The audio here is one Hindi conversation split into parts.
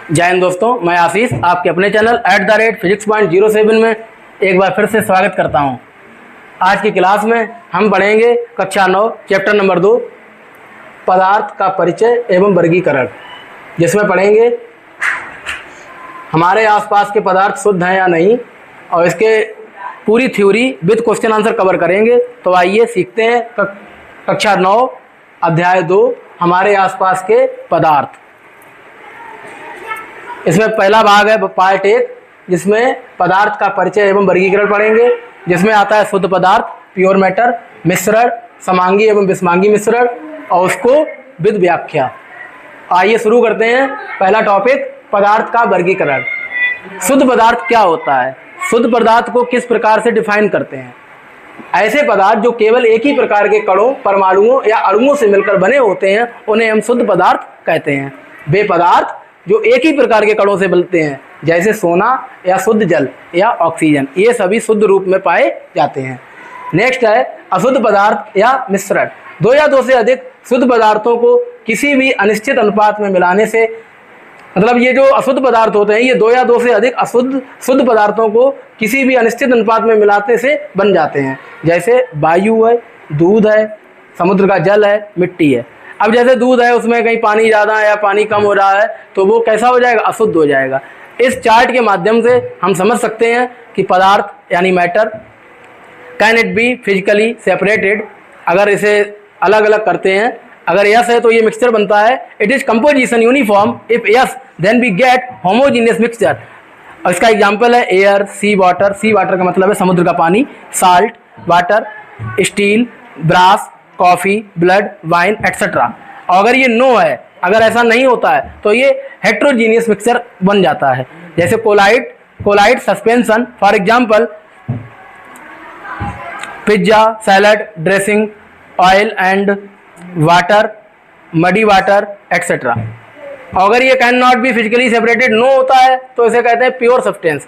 जय हिंद दोस्तों, मैं आशीष आपके अपने चैनल @physics.07 में एक बार फिर से स्वागत करता हूं। आज की क्लास में हम पढ़ेंगे कक्षा 9 चैप्टर नंबर 2 पदार्थ का परिचय एवं वर्गीकरण, जिसमें पढ़ेंगे हमारे आसपास के पदार्थ शुद्ध हैं या नहीं और इसके पूरी theory with question answer cover करेंगे। तो आइए सीखते हैं कक्षा 9 अध्याय 2 हमारे आसपास के पदार्थ। इसमें पहला भाग है पार्ट 1, जिसमें पदार्थ का परिचय एवं वर्गीकरण पढ़ेंगे, जिसमें आता है शुद्ध पदार्थ, प्योर मैटर, मिश्रण, समांगी एवं विषमांगी मिश्रण और उसको विद व्याख्या। आइए शुरू करते हैं। पहला टॉपिक पदार्थ का वर्गीकरण। शुद्ध पदार्थ क्या होता है? शुद्ध पदार्थ को किस प्रकार से डिफाइन करते हैं? ऐसे पदार्थ जो केवल एक ही प्रकार के कणों, परमाणुओं या अणुओं से मिलकर बने होते हैं उन्हें हम शुद्ध पदार्थ कहते हैं। वे पदार्थ जो एक ही प्रकार के कणों से बनते हैं, जैसे सोना या शुद्ध जल या ऑक्सीजन, ये सभी शुद्ध रूप में पाए जाते हैं। नेक्स्ट है अशुद्ध पदार्थ या मिश्रण। दो या दो से अधिक शुद्ध पदार्थों को किसी भी अनिश्चित अनुपात में मिलाने से, मतलब ये जो अशुद्ध पदार्थ होते हैं ये दो या दो से अधिक शुद्ध पदार्थों को किसी भी अनिश्चित अनुपात में मिलाने से बन जाते हैं, जैसे वायु है, दूध है, समुद्र का जल है, मिट्टी है। अब जैसे दूध है उसमें कहीं पानी ज़्यादा है या पानी कम हो रहा है तो वो कैसा हो जाएगा? अशुद्ध हो जाएगा। इस चार्ट के माध्यम से हम समझ सकते हैं कि पदार्थ यानी matter can it B physically separated. अगर इसे अलग अलग करते हैं, अगर यस है तो ये मिक्सचर बनता है। It is composition uniform, if yes then we get homogeneous mixture. और इसका एग्जाम्पल है air, sea water. Sea water का मतलब है समुद्र का पानी, salt water, steel, brass, coffee, blood, wine etcetera. और अगर ये नो है, अगर ऐसा नहीं होता है तो ये हेट्रोजीनियस मिक्सचर बन जाता है, जैसे colloid suspension. For example pizza, salad, dressing, oil and water, muddy water etcetera. अगर ये can not be physically separated, no होता है, तो इसे कहते हैं pure substance.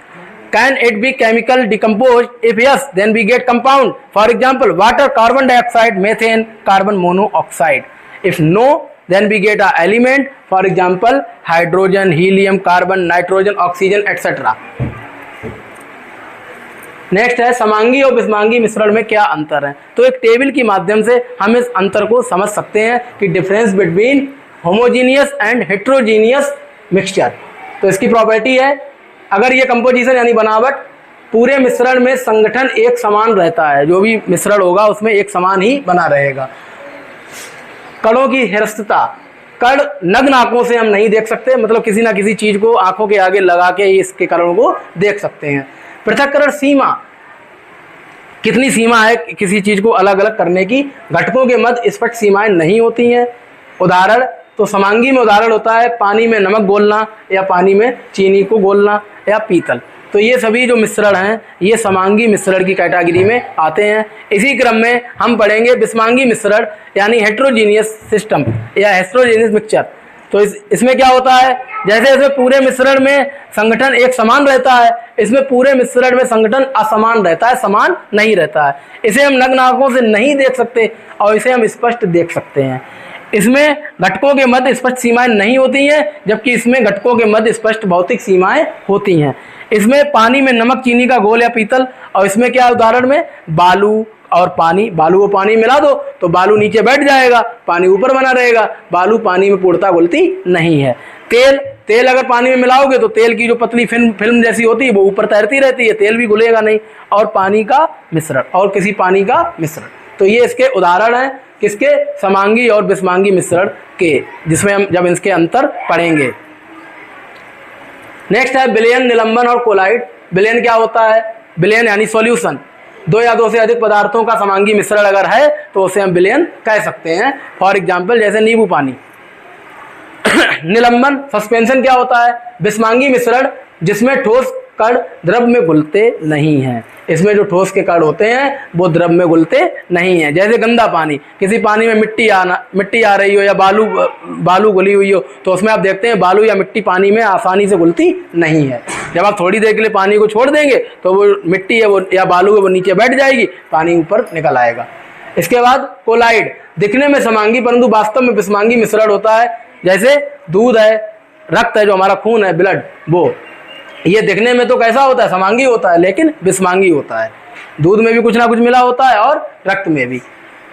Can it be chemical decompose? If yes then we get compound. For example water, carbon dioxide, methane, carbon monoxide. If no then we get a element, for example hydrogen, helium, carbon, nitrogen, oxygen etc. Next है समांगी और विषमांगी मिश्रण में क्या अंतर है। तो एक टेबल की माध्यम से हम इस अंतर को समझ सकते हैं कि difference between homogeneous and heterogeneous mixture. तो इसकी प्रॉपर्टी है, अगर ये कंपोजिशन यानी बनावट, पूरे मिश्रण में संगठन एक समान रहता है, जो भी मिश्रण होगा उसमें एक समान ही बना रहेगा। कणों की हिरस्यता, कण नग्न आंखों से हम नहीं देख सकते, मतलब किसी ना किसी चीज को आंखों के आगे लगा के इसके कणों को देख सकते हैं। पृथक्करण सीमा, कितनी सीमा है किसी चीज को अलग अलग करने की। घटकों के मध्य स्पष्ट सीमाएं नहीं होती हैं। उदाहरण तो समांगी में उदाहरण होता है पानी में नमक घोलना या पानी में चीनी को घोलना या पीतल। तो ये सभी जो मिश्रण हैं ये समांगी मिश्रण की कैटेगरी में आते हैं। इसी क्रम में हम पढ़ेंगे विषमांगी मिश्रण यानी हेट्रोजीनियस सिस्टम या हेट्रोजीनियस मिक्सचर। तो इसमें क्या होता है, जैसे जैसे पूरे मिश्रण में संगठन एक समान रहता है, इसमें पूरे मिश्रण में संगठन असमान रहता है, समान नहीं रहता है। इसे हम नग्न आंखों से नहीं देख सकते और इसे हम स्पष्ट देख सकते हैं। इसमें घटकों के मध्य स्पष्ट सीमाएं नहीं होती हैं, जबकि इसमें घटकों के मध्य स्पष्ट भौतिक सीमाएं होती हैं। इसमें पानी में नमक, चीनी का घोल या पीतल, और इसमें क्या उदाहरण में बालू और पानी। बालू को पानी मिला दो तो बालू नीचे बैठ जाएगा, पानी ऊपर बना रहेगा। बालू पानी में पूर्णतः घुलती नहीं है। तेल अगर पानी में मिलाओगे तो तेल की जो पतली फिल्म जैसी होती है वो ऊपर तैरती रहती है, तेल भी घुलेगा नहीं। और पानी का मिश्रण और किसी पानी का मिश्रण, तो ये इसके उदाहरण हैं किसके? समांगी और विषमांगी मिश्रण के, जिसमें हम जब इसके अंतर पढ़ेंगे। नेक्स्ट है विलयन, निलंबन और कोलाइड। विलयन क्या होता है? विलयन यानी सॉल्यूशन। दो या दो से अधिक पदार्थों का समांगी मिश्रण अगर है तो उसे हम विलयन कह सकते हैं। फॉर एग्जाम्पल जैसे नींबू पानी। निलंबन सस्पेंशन क्या होता है? विषमांगी मिश्रण जिसमें ठोस कण द्रव में घुलते नहीं हैं। इसमें जो ठोस के कण होते हैं वो द्रव में घुलते नहीं हैं। जैसे गंदा पानी, किसी पानी में मिट्टी आ रही हो या बालू घुली हुई हो तो उसमें आप देखते हैं बालू या मिट्टी पानी में आसानी से घुलती नहीं है। जब आप थोड़ी देर के लिए पानी को छोड़ देंगे तो वो मिट्टी है वो या बालू है वो नीचे बैठ जाएगी, पानी ऊपर निकल आएगा। इसके बाद कोलाइड, दिखने में समांगी परंतु वास्तव में विषमांगी मिश्रण होता है। जैसे दूध है, रक्त है, जो हमारा खून है, ब्लड, वो ये दिखने में तो कैसा होता है, समांगी होता है, लेकिन विषमांगी होता है। दूध में भी कुछ ना कुछ मिला होता है और रक्त में भी।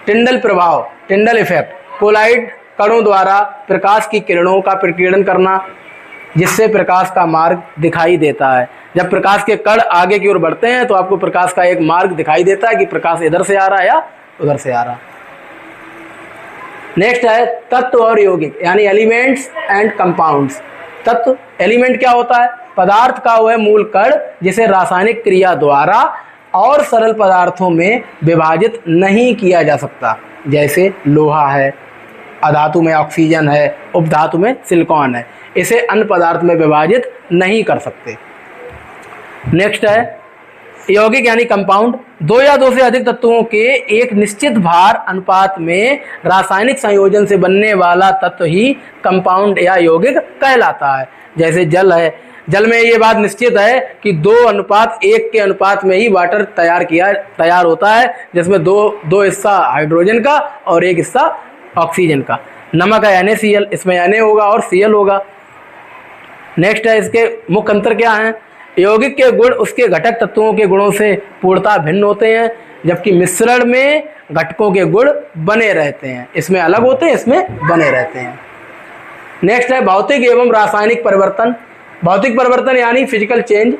टिंडल प्रभाव, टिंडल इफेक्ट, कोलाइड कणों द्वारा प्रकाश की किरणों का प्रकीर्णन करना, जिससे प्रकाश का मार्ग दिखाई देता है। जब प्रकाश के कण आगे की ओर बढ़ते हैं तो आपको प्रकाश का एक मार्ग दिखाई देता है कि प्रकाश इधर से आ रहा है या उधर से आ रहा। नेक्स्ट है तत्व और यौगिक, यानी एलिमेंट्स एंड कंपाउंड्स। तत्व, एलिमेंट क्या होता है, पदार्थ का वह मूल कण जिसे रासायनिक क्रिया द्वारा और सरल पदार्थों में विभाजित नहीं किया जा सकता, जैसे लोहा है, अधातु में ऑक्सीजन है, उपधातु में सिलिकॉन है, इसे अन्य पदार्थ में विभाजित नहीं कर सकते। नेक्स्ट है यौगिक यानी कंपाउंड, दो या दो से अधिक तत्वों के एक निश्चित भार अनुपात में रासायनिक संयोजन से बनने वाला तत्व ही कंपाउंड या यौगिक कहलाता है। जैसे जल है, जल में ये बात निश्चित है कि 2:1 के अनुपात में ही वाटर तैयार होता है, जिसमें दो हिस्सा हाइड्रोजन का और एक हिस्सा ऑक्सीजन का। नमक है NaCl, इसमें Na होगा और Cl होगा। नेक्स्ट है इसके मुख्य अंतर क्या है, यौगिक के गुण उसके घटक तत्वों के गुणों से पूर्णतः भिन्न होते हैं, जबकि मिश्रण में घटकों के गुण बने रहते हैं, इसमें अलग होते हैं, इसमें बने रहते हैं। नेक्स्ट है भौतिक एवं रासायनिक परिवर्तन। भौतिक परिवर्तन यानी फिजिकल चेंज,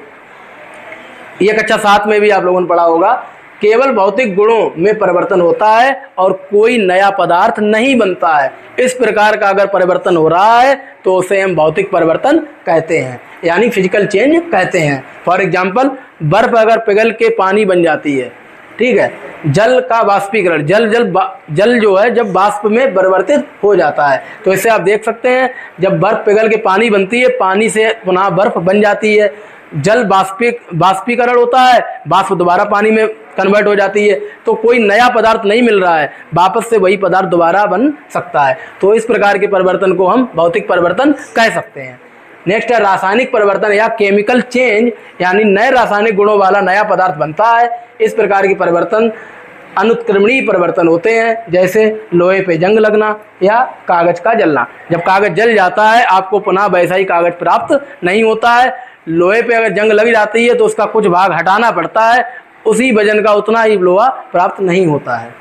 ये कक्षा 7 में भी आप लोगों ने पढ़ा होगा। केवल भौतिक गुणों में परिवर्तन होता है और कोई नया पदार्थ नहीं बनता है। इस प्रकार का अगर परिवर्तन हो रहा है तो उसे हम भौतिक परिवर्तन कहते हैं, यानी फिजिकल चेंज कहते हैं। फॉर एग्जाम्पल, बर्फ अगर पिघल के पानी बन जाती है, ठीक है, जल का वाष्पीकरण, जल जो है जब वाष्प में परिवर्तित हो जाता है, तो इससे आप देख सकते हैं जब बर्फ पिघल के पानी बनती है, पानी से पुनः बर्फ बन जाती है, जल वाष्पीकरण होता है, वाष्प दोबारा पानी में कन्वर्ट हो जाती है, तो कोई नया पदार्थ नहीं मिल रहा है, वापस से वही पदार्थ दोबारा बन सकता है। तो इस प्रकार के परिवर्तन को हम भौतिक परिवर्तन कह सकते हैं। नेक्स्ट है रासायनिक परिवर्तन या केमिकल चेंज, यानी नए रासायनिक गुणों वाला नया पदार्थ बनता है। इस प्रकार के परिवर्तन अनुत्क्रमणीय परिवर्तन होते हैं, जैसे लोहे पे जंग लगना या कागज का जलना। जब कागज जल जाता है आपको पुनः वैसा ही कागज प्राप्त नहीं होता है। लोहे पे अगर जंग लग जाती है तो उसका कुछ भाग हटाना पड़ता है, उसी वजन का उतना ही लोहा प्राप्त नहीं होता है।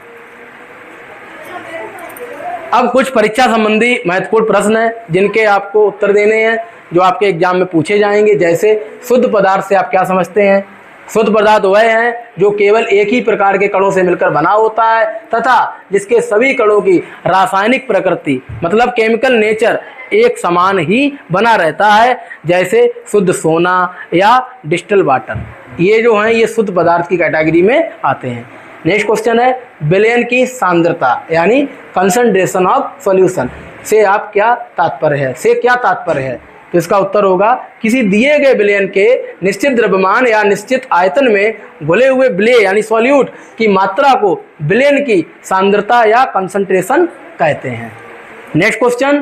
अब कुछ परीक्षा संबंधी महत्वपूर्ण प्रश्न हैं जिनके आपको उत्तर देने हैं, जो आपके एग्जाम में पूछे जाएंगे। जैसे शुद्ध पदार्थ से आप क्या समझते हैं? शुद्ध पदार्थ वह है जो केवल एक ही प्रकार के कणों से मिलकर बना होता है तथा जिसके सभी कणों की रासायनिक प्रकृति मतलब केमिकल नेचर एक समान ही बना रहता है, जैसे शुद्ध सोना या डिस्टिल वाटर। ये जो हैं ये शुद्ध पदार्थ की कैटेगरी में आते हैं। नेक्स्ट क्वेश्चन है विलयन की सांद्रता यानी कंसंट्रेशन ऑफ सॉल्यूशन से आप क्या तात्पर्य है, से क्या तात्पर्य है? तो इसका उत्तर होगा किसी दिए गए विलयन के निश्चित द्रव्यमान या निश्चित आयतन में घुले हुए विलेय यानी सॉल्यूट की मात्रा को विलयन की सांद्रता या कंसंट्रेशन कहते हैं। नेक्स्ट क्वेश्चन,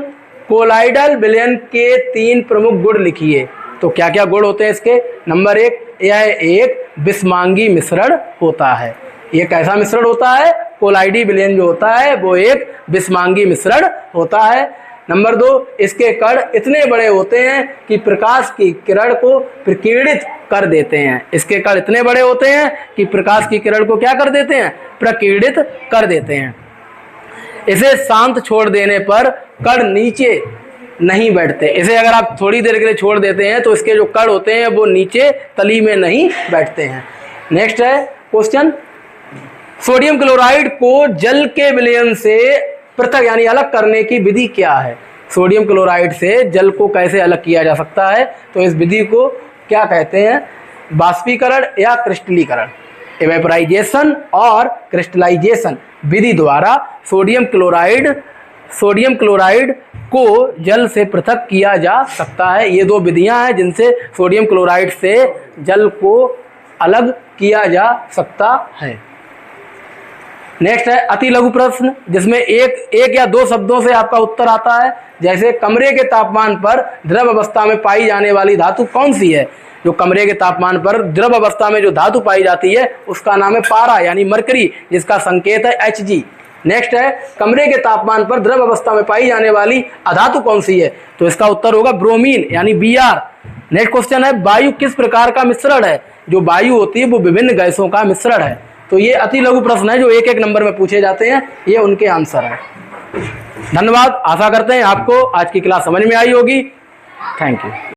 कोलाइडल विलयन के 3 प्रमुख गुण लिखिए। तो क्या क्या गुण होते हैं इसके? नंबर 1, यह एक विषमांगी मिश्रण होता है। ये कैसा मिश्रण होता है? कोलाइडी विलयन जो होता है वो एक विषमांगी मिश्रण होता है। नंबर 2, इसके कण इतने बड़े होते हैं कि प्रकाश की किरण को प्रकीर्णित कर देते हैं। इसके कण इतने बड़े होते हैं कि प्रकाश की किरण को क्या कर देते हैं? प्रकीर्णित कर देते हैं। इसे शांत छोड़ देने पर कण नीचे नहीं बैठते। इसे अगर आप थोड़ी देर के लिए छोड़ देते हैं तो इसके जो कण होते हैं वो नीचे तली में नहीं बैठते हैं। नेक्स्ट है क्वेश्चन, सोडियम क्लोराइड को जल के विलयन से पृथक यानी अलग करने की विधि क्या है? सोडियम क्लोराइड से जल को कैसे अलग किया जा सकता है? तो इस विधि को क्या कहते हैं? बाष्पीकरण या क्रिस्टलीकरण। इवेपोराइजेशन और क्रिस्टलाइजेशन विधि द्वारा सोडियम क्लोराइड को जल से पृथक किया जा सकता है। ये 2 विधियां हैं जिनसे सोडियम क्लोराइड से जल को अलग किया जा सकता है। नेक्स्ट है अति लघु प्रश्न जिसमें एक या 2 शब्दों से आपका उत्तर आता है। जैसे कमरे के तापमान पर द्रव अवस्था में पाई जाने वाली धातु कौन सी है? जो कमरे के तापमान पर द्रव अवस्था में जो धातु पाई जाती है उसका नाम है पारा यानी मरकरी, जिसका संकेत है Hg। नेक्स्ट है, कमरे के तापमान पर द्रव अवस्था में पाई जाने वाली अधातु कौन सी है? तो इसका उत्तर होगा ब्रोमीन यानी Br। नेक्स्ट क्वेश्चन है, वायु किस प्रकार का मिश्रण है? जो वायु होती है वो विभिन्न गैसों का मिश्रण है। तो ये अति लघु प्रश्न है जो एक एक नंबर में पूछे जाते हैं, ये उनके आंसर है। धन्यवाद, आशा करते हैं आपको आज की क्लास समझ में आई होगी। Thank you.